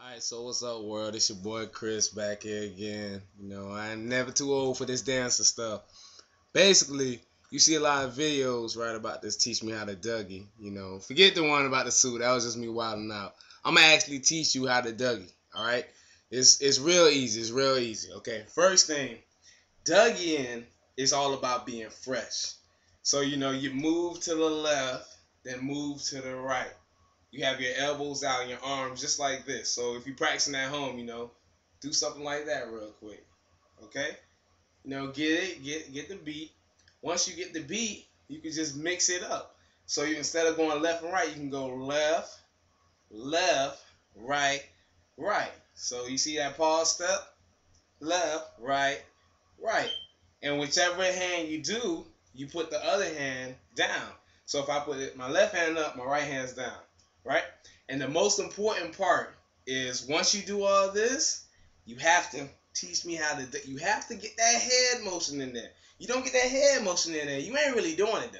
Alright, so what's up, world? It's your boy Chris back here again. You know, I'm never too old for this dancing stuff. Basically, you see a lot of videos right about this teach me how to Dougie. You know, forget the one about the suit. That was just me wilding out. I'm gonna actually teach you how to Dougie. Alright? It's real easy. It's real easy. Okay. First thing, Dougieing is all about being fresh. So you know, you move to the left, then move to the right. You have your elbows out and your arms just like this. So if you're practicing at home, you know, do something like that real quick. Okay? You know, get the beat. Once you get the beat, you can just mix it up. So you, instead of going left and right, you can go left, left, right, right. So you see that pause step? Left, right, right. And whichever hand you do, you put the other hand down. So if I put my left hand up, my right hand's down. Right? And the most important part is once you do all this, you have to teach me how to do. You have to get that head motion in there. You don't get that head motion in there, you ain't really doing it, though.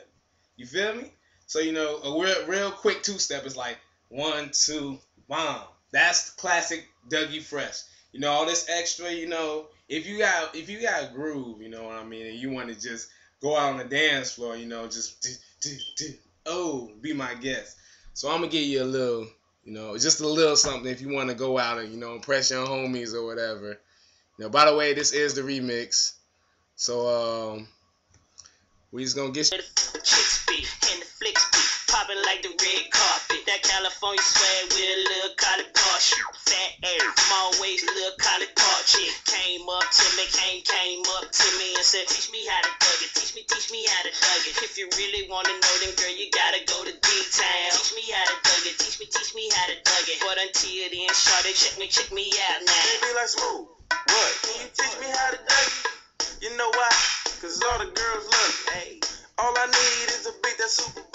You feel me? So, you know, a real quick two-step is like 1, 2, bomb. That's the classic Dougie Fresh. You know, all this extra, you know, if you got a groove, you know what I mean, and you want to just go out on the dance floor, you know, just be my guest. So I'm gonna give you a little, you know, just a little something if you want to go out and, you know, impress your homies or whatever. You know, by the way, this is the remix. So we just gonna get popping like the red carpet. That California swag with a little collard party. Fat ass, small waist, little collard party. Came up to me and said, teach me how to Doug it. Teach me how to Doug it. If you really wanna know, then girl, you gotta go to D-Town. Teach me how to Doug it. Teach me how to Doug it. But until then, shawty, check me out now. They be like, Smooth, what? Can you teach me how to Doug it? You know why? Cause all the girls love me. Hey. All I need is a beat that's super